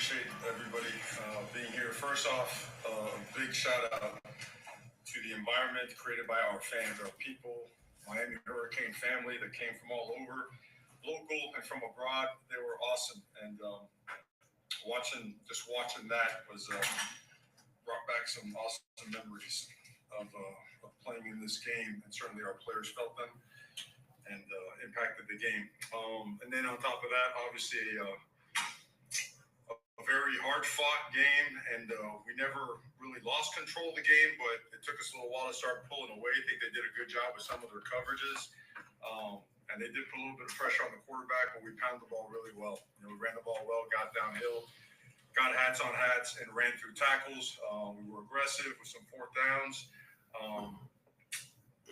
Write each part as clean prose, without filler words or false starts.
appreciate everybody being here. First off, a big shout out to the environment created by our fans, our people, Miami Hurricane family that came from all over, local and from abroad. They were awesome, and watching that was brought back some awesome memories of playing in this game, and certainly our players felt them and impacted the game. And then on top of that, obviously. A very hard-fought game, and we never really lost control of the game, but it took us a little while to start pulling away. I think they did a good job with some of their coverages, and they did put a little bit of pressure on the quarterback, but we pounded the ball really well. We ran the ball well, got downhill, got hats on hats, and ran through tackles. We were aggressive with some fourth downs.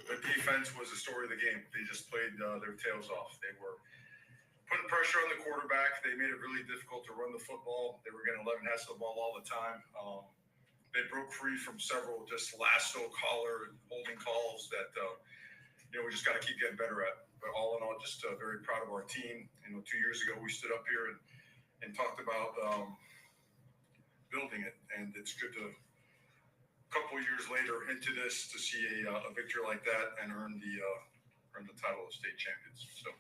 The defense was the story of the game. They just played their tails off. They were putting pressure on the quarterback. They made it really difficult to run the football. They were getting 11 hats to the ball all the time. They broke free from several just lasso, collar, and holding calls that we just got to keep getting better at. But all in all, just very proud of our team. 2 years ago, we stood up here and talked about building it, and it's good to a couple of years later into this to see a victory like that and earn the title of state champions. So.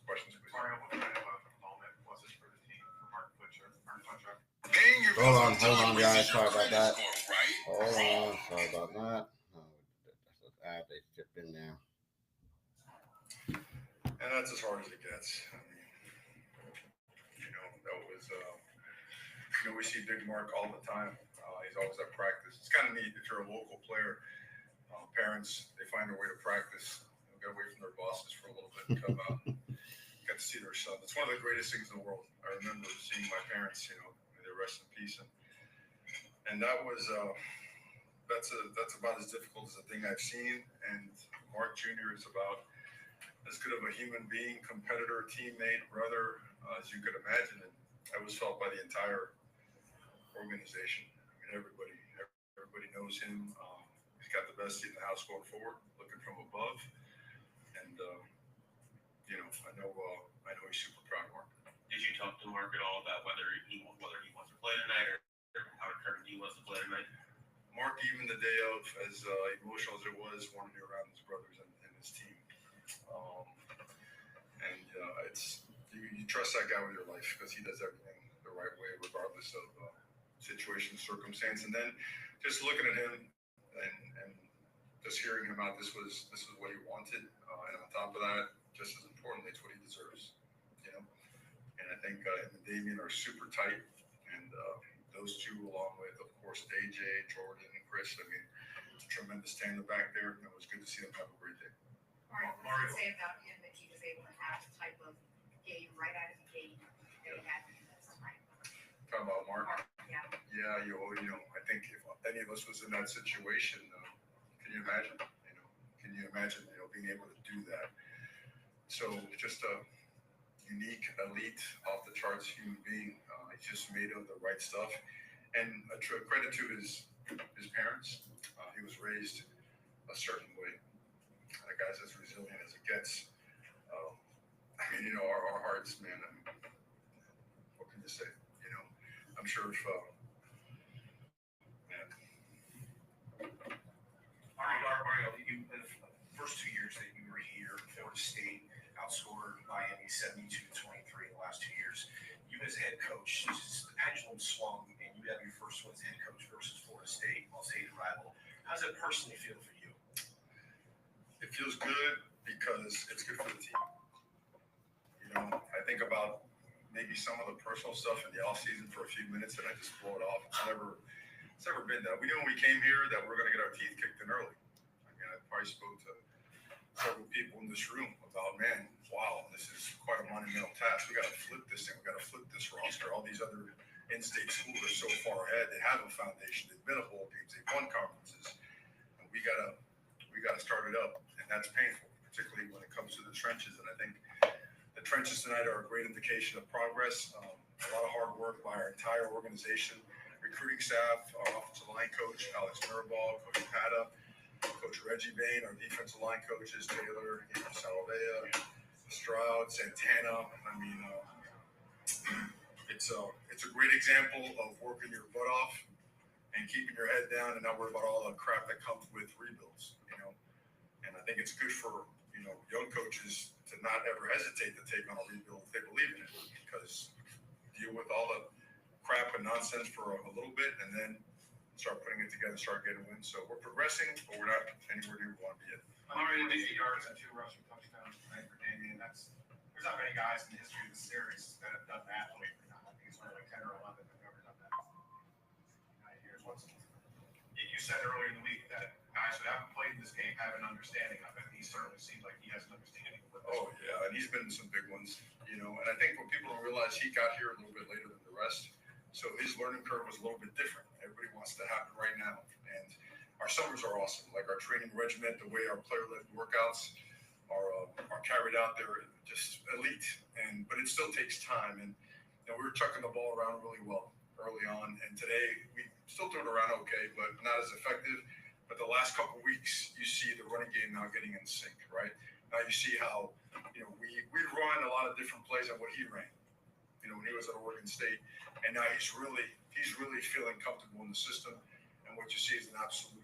Questions, please. Mario, what kind of moment was this for the team for Mark Butcher? Hold on, guys. Sorry about that. Hold on. Sorry about that. They chipped in there. And that's as hard as it gets. I mean, that was, we see Big Mark all the time. He's always at practice. It's kind of neat if you're a local player. Parents, they find their way to practice. They get away from their bosses for a little bit and come out. Got to see their son. It's one of the greatest things in the world. I remember seeing my parents, may they rest in peace. And that was, that's about as difficult as a thing I've seen. And Mark Jr. is about as good of a human being, competitor, teammate, brother, as you could imagine. And that was felt by the entire organization. I mean, everybody knows him. He's got the best seat in the house going forward, looking from above. And, I know he's super proud of Mark. Did you talk to Mark at all about whether he wants to play tonight or how determined he wants to play tonight? Mark, even the day of, as emotional as it was, wanted to be around his brothers and his team. It's you trust that guy with your life because he does everything the right way, regardless of situation, circumstance. And then just looking at him and just hearing him out, this was what he wanted, and on top of that, just as importantly, it's what he deserves, And I think him and Damien are super tight, and those two, along with, of course, AJ, Jordan, and Chris. I mean, it's a tremendous tandem back there, and it was good to see them have a great day. Mario, what did you say about him that he was able to have the type of game right out of the gate that he had in this tonight? Talking about Mark? Yeah. Yeah, I think if any of us was in that situation, can you imagine? Can you imagine, being able to do that? So just a unique, elite, off the charts human being. He just made of the right stuff, and a credit to his parents. He was raised a certain way. The guy's as resilient as it gets. Our hearts, man. What can you say? I'm sure if. Mario, in the first 2 years that you were here, Florida State outscored Miami 72-23 in the last 2 years. You as head coach, the pendulum swung, and you have your first one as head coach versus Florida State, most hated rival. How does it personally feel for you? It feels good because it's good for the team. I think about maybe some of the personal stuff in the off season for a few minutes, and I just blow it off. It's never been that. We knew when we came here that we're going to get our teeth kicked in early. I probably spoke to several people in this room about, man, wow, this is quite a monumental task. We got to flip this thing. We got to flip this roster. All these other in-state schools are so far ahead. They have a foundation. They've been to bowl games. They've won conferences. And we got to start it up, and that's painful, particularly when it comes to the trenches. And I think the trenches tonight are a great indication of progress. A lot of hard work by our entire organization, recruiting staff, our offensive line coach, Alex Mirabal, Coach Pata, Coach Reggie Bain, our defensive line coaches, Taylor, Salavea, Stroud, Santana. I mean, it's a great example of working your butt off and keeping your head down and not worry about all the crap that comes with rebuilds, you know. And I think it's good for, you know, young coaches to not ever hesitate to take on a rebuild if they believe in it, because deal with all the crap and nonsense for a little bit and then start putting it together, start getting wins. So we're progressing, but we're not anywhere near where we want to be yet. 150 yards and 2 rushing touchdowns tonight for Damian. There's not many guys in the history of the series that have done that. I think it's only like 10 or 11 that have ever done that. 9 years. You said earlier in the week that guys who haven't played this game have an understanding of it. He certainly seems like he has an understanding of it. Oh yeah, and he's been in some big ones, you know. And I think what people don't realize, he got here a little bit later than the rest, so his learning curve was a little bit different. Everybody wants to happen right now, and our summers are awesome. Like our training regiment, the way our player-led workouts are carried out there, just elite. But it still takes time. And you know, we were chucking the ball around really well early on, and today we still throw it around okay, but not as effective. But the last couple of weeks, you see the running game now getting in sync, right? Now you see how, you know, we run a lot of different plays on what he ran, you know, when he was at Oregon State, and now he's really feeling comfortable in the system. And what you see is an absolute,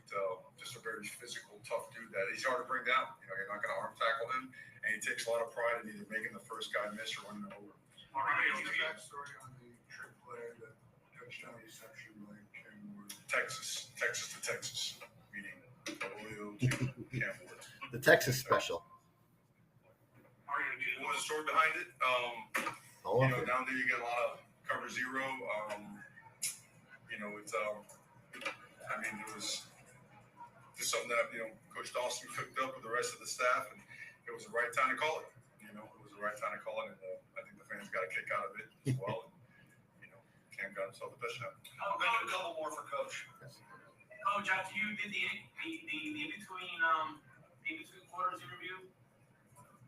just a very physical, tough dude that he's hard to bring down. You know, you're not going to arm tackle him, and he takes a lot of pride in either making the first guy miss or running him over. All right, what's the backstory on the trick play, that touchdown reception by Cam Ward? Texas to Texas, meaning Ohio to Cam Ward. The Texas special. What was the story behind it? Oh, You know, down there you get a lot of cover zero. You know, it's I mean, it was just something that, you know, Coach Dawson cooked up with the rest of the staff, and it was the right time to call it. You know, it was the right time to call it, and I think the fans got a kick out of it as well. And, you know, Cam got himself a touchdown. I'll go a couple more for Coach. Coach, after you did the in between quarters interview,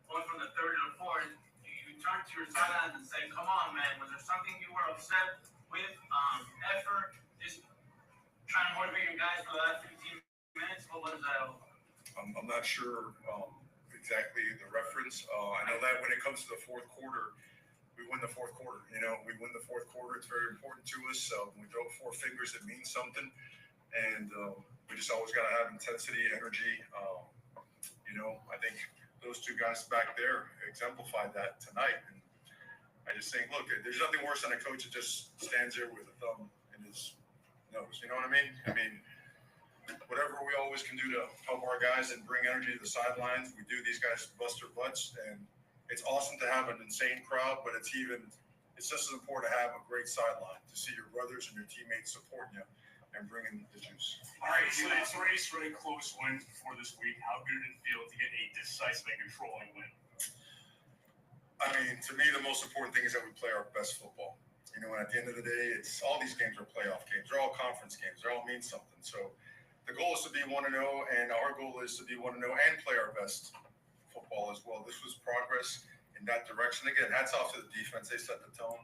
going from the third to the fourth, you turned to your sidelines and said, "Come on, man. Was there something you were upset with? Effort, just trying to motivate your guys for the last 15 minutes? What was that?" I'm not sure exactly the reference. I know that when it comes to the fourth quarter, we win the fourth quarter. You know, we win the fourth quarter. It's very important to us. When we throw 4 fingers, it means something. And we just always got to have intensity, energy. You know, I think those 2 guys back there exemplified that tonight. And I just think, look, there's nothing worse than a coach that just stands there with a thumb in his nose. You know what I mean? I mean, whatever we always can do to help our guys and bring energy to the sidelines, we do. These guys bust their butts, and it's awesome to have an insane crowd, but it's just as important to have a great sideline, to see your brothers and your teammates supporting you and bringing the juice. All right, so it's really close wins before this week. How good did it feel to get a decisive and controlling win? I mean, to me, the most important thing is that we play our best football. You know, and at the end of the day, it's all these games are playoff games. They're all conference games. They all mean something. So the goal is to be 1-0, and our goal is to be 1-0 and play our best football as well. This was progress in that direction. Again, hats off to the defense. They set the tone.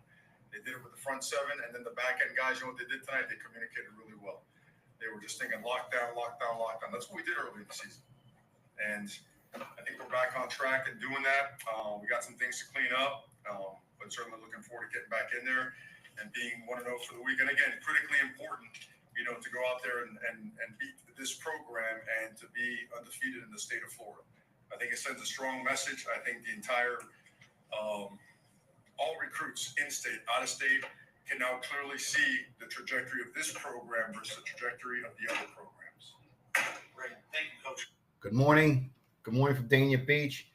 They did it with the front 7, and then the back end guys, you know what they did tonight? They communicated really well. They were just thinking lockdown, lockdown, lockdown. That's what we did early in the season. And I think we're back on track and doing that. We got some things to clean up, but certainly looking forward to getting back in there and being 1-0 for the week. And again, critically important, you know, to go out there and beat this program and to be undefeated in the state of Florida. I think it sends a strong message. I think the entire all recruits in-state, out-of-state can now clearly see the trajectory of this program versus the trajectory of the other programs. Great. Thank you, Coach. Good morning. Good morning from Dania Beach.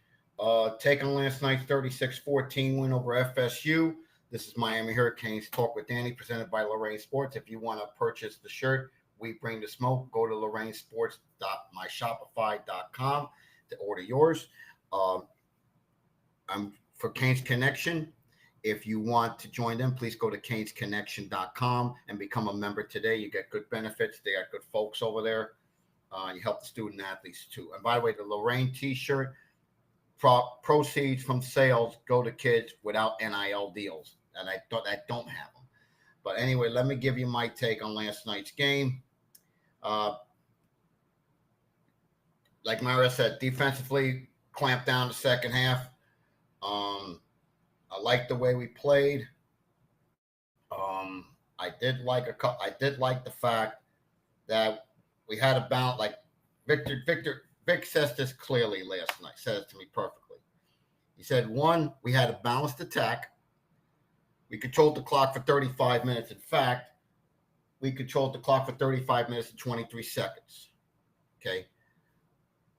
Taking last night's 36-14 win over FSU. This is Miami Hurricanes Talk with Danny, presented by Lorraine Sports. If you want to purchase the shirt, we bring the smoke. Go to lorrainesports.myshopify.com to order yours. I'm for Canes Connection. If you want to join them, please go to canesconnection.com and become a member today. You get good benefits. They got good folks over there. You help the student athletes too. And by the way, the Lorraine t-shirt proceeds from sales go to kids without NIL deals. And I don't have them. But anyway, let me give you my take on last night's game. Like Mara said, defensively clamped down the second half. I like the way we played. I did like the fact that we had a balance. Like Vic says this clearly last night. Said it to me perfectly. He said, one, we had a balanced attack. We controlled the clock for 35 minutes. In fact, we controlled the clock for 35 minutes and 23 seconds. Okay.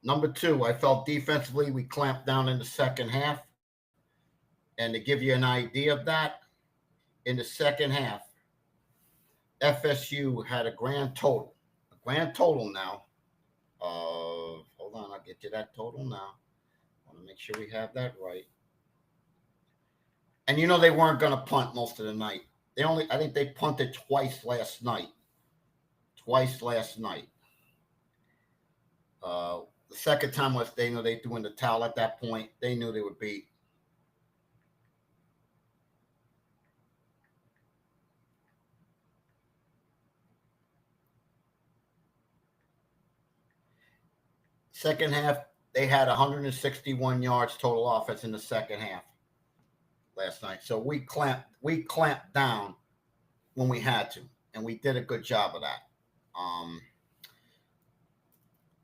Number two, I felt defensively we clamped down in the second half. And to give you an idea of that, in the second half, FSU had a grand total now of, hold on, I'll get you that total now. I want to make sure we have that right. And they weren't going to punt most of the night. I think they punted twice last night. The second time was they threw in the towel at that point. They knew they would beat. Second half, they had 161 yards total offense in the second half last night. So we clamped down when we had to, and we did a good job of that.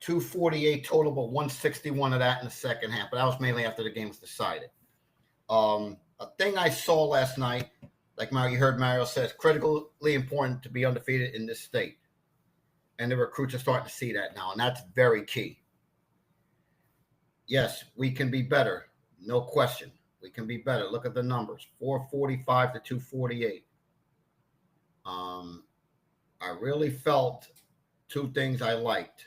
248 total, but 161 of that in the second half. But that was mainly after the game was decided. A thing I saw last night, like you heard Mario says, critically important to be undefeated in this state. And the recruits are starting to see that now, and that's very key. Yes, we can be better. No question. We can be better. Look at the numbers. 445 to 248. I really felt two things I liked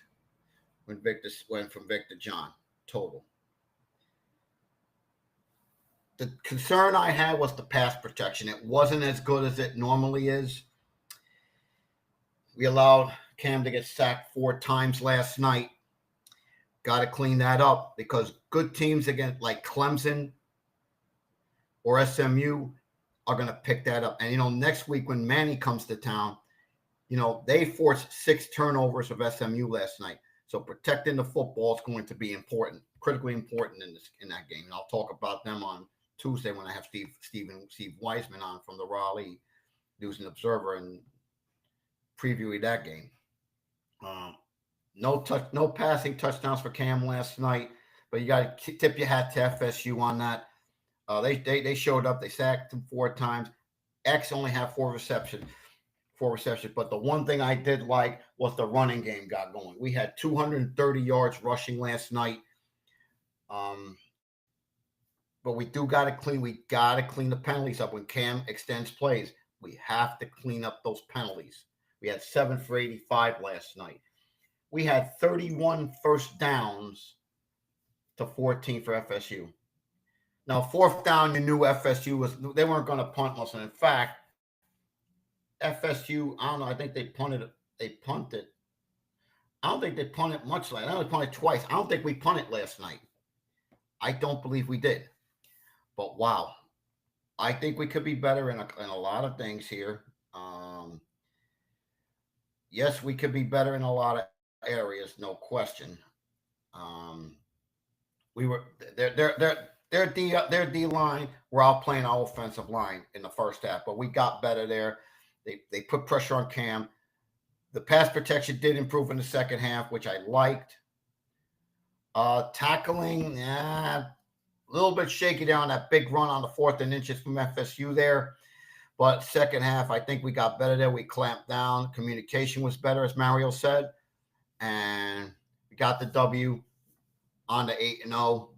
when Victor went from Victor John total. The concern I had was the pass protection. It wasn't as good as it normally is. We allowed Cam to get sacked 4 times last night. Got to clean that up because good teams against like Clemson or SMU are going to pick that up. And, next week when Manny comes to town, they forced 6 turnovers of SMU last night. So protecting the football is going to be important, critically important in that game. And I'll talk about them on Tuesday when I have Steve Wiseman on from the Raleigh News and Observer and previewing that game. No passing touchdowns for Cam last night, but you got to tip your hat to FSU on that. They showed up. They sacked him 4 times. X only had 4 receptions. But the one thing I did like was the running game got going. We had 230 yards rushing last night. But we got to clean the penalties up when Cam extends plays. We have to clean up those penalties. We had 7 for 85 last night. We had 31 first downs to 14 for FSU. Now, 4th down, you knew FSU they weren't going to punt most. And in fact, FSU, I don't know, I think they punted. I don't think they punted much last night. I only punted twice. I don't think we punted last night. I don't believe we did. But wow, I think we could be better in a lot of things here. Yes, we could be better in a lot of areas, no question. We were their D line were outplaying our offensive line in the first half, but we got better there. They put pressure on Cam. The pass protection did improve in the second half, which I liked. Tackling, a little bit shaky down that big run on the 4th and inches from FSU there. But second half, I think we got better there. We clamped down. Communication was better, as Mario said. And we got the W on the 8-0.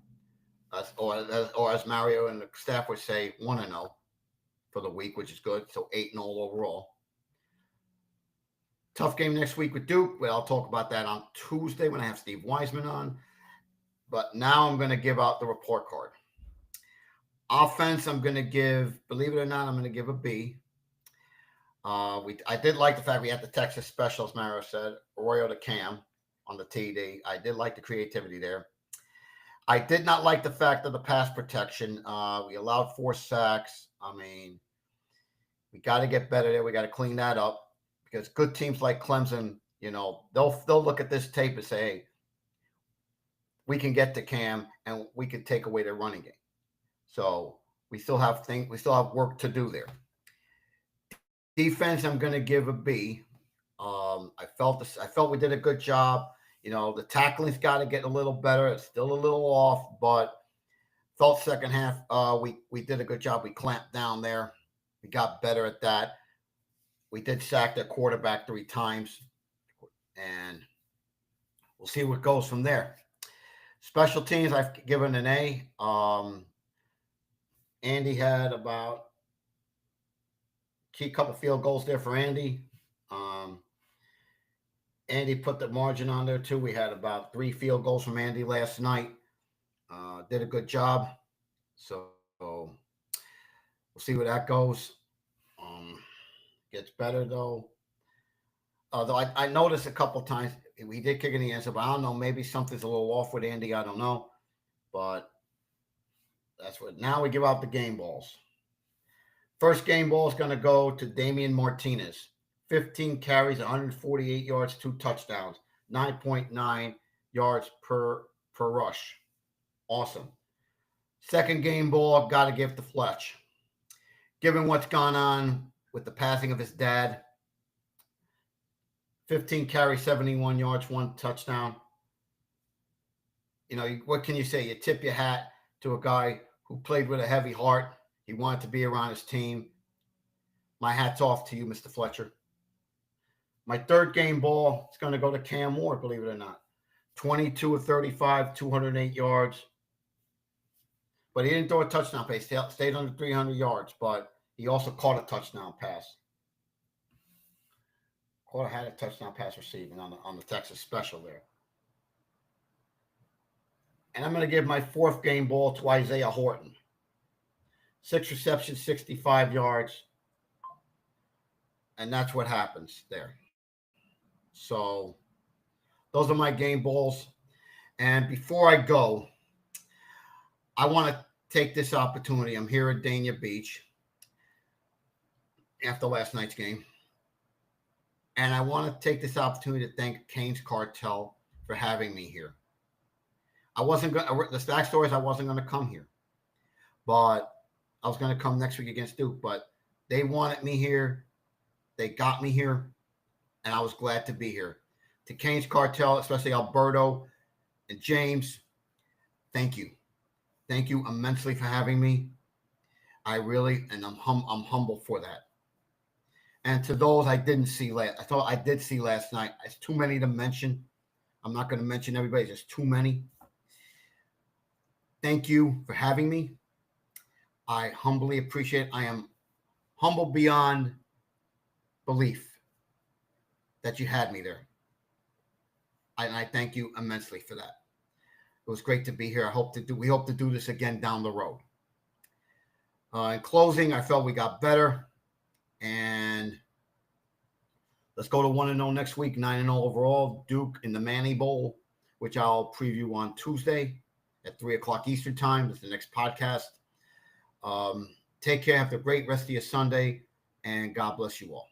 Or as Mario and the staff would say, 1-0 for the week, which is good. So 8-0 overall. Tough game next week with Duke, but I'll talk about that on Tuesday when I have Steve Wiseman on. But now I'm going to give out the report card. Offense, I'm going to give, believe it or not, I'm going to give a B. I did like the fact we had the Texas special, as Mario said, Arroyo to Cam on the TD. I did like the creativity there. I did not like the fact of the pass protection. We allowed 4 sacks. I mean, we got to get better there. We got to clean that up because good teams like Clemson, they'll look at this tape and say, hey, we can get to Cam and we can take away their running game. So we still have work to do there. Defense, I'm going to give a B. I felt we did a good job. The tackling's got to get a little better. It's still a little off, but felt second half we did a good job. We clamped down there. We got better at that. We did sack their quarterback 3 times, and we'll see what goes from there. Special teams, I've given an A. Andy had about key couple field goals there for Andy. Andy put the margin on there too. We had about 3 field goals from Andy last night. Did a good job. So we'll see where that goes. Gets better though. Although I noticed a couple times we did kick in the answer, but I don't know. Maybe something's a little off with Andy. I don't know. But that's what. Now we give out the game balls. First game ball is going to go to Damian Martinez. 15 carries, 148 yards, 2 touchdowns, 9.9 yards per rush. Awesome. Second game ball, got to give to Fletch. Given what's gone on with the passing of his dad, 15 carries, 71 yards, 1 touchdown. What can you say? You tip your hat to a guy who played with a heavy heart. He wanted to be around his team. My hat's off to you, Mr. Fletcher. My third game ball is going to go to Cam Ward, believe it or not. 22 of 35, 208 yards. But he didn't throw a touchdown pass. He stayed under 300 yards, but he also caught a touchdown pass. Had a touchdown pass receiving on the Texas special there. And I'm going to give my 4th game ball to Isaiah Horton. 6 receptions, 65 yards. And that's what happens there. So those are my game balls. And before I go, I want to take this opportunity. I'm here at Dania Beach after last night's game. And I want to take this opportunity to thank CANES Cartel for having me here. The backstory is I wasn't going to come here. But I was going to come next week against Duke. But they wanted me here. They got me here. And I was glad to be here. To CANES Cartel, especially Alberto and James, thank you. Thank you immensely for having me. I'm humble for that. And to those I didn't see I did see last night. It's too many to mention. I'm not going to mention everybody. There's too many. Thank you for having me. I humbly appreciate it. I am humble beyond belief that you had me there. And I thank you immensely for that. It was great to be here. We hope to do this again down the road. In closing, I felt we got better. And let's go to 1-0 next week, 9-0 overall. Duke in the Manny Bowl, which I'll preview on Tuesday at 3:00 Eastern time. That's the next podcast. Take care. Have a great rest of your Sunday. And God bless you all.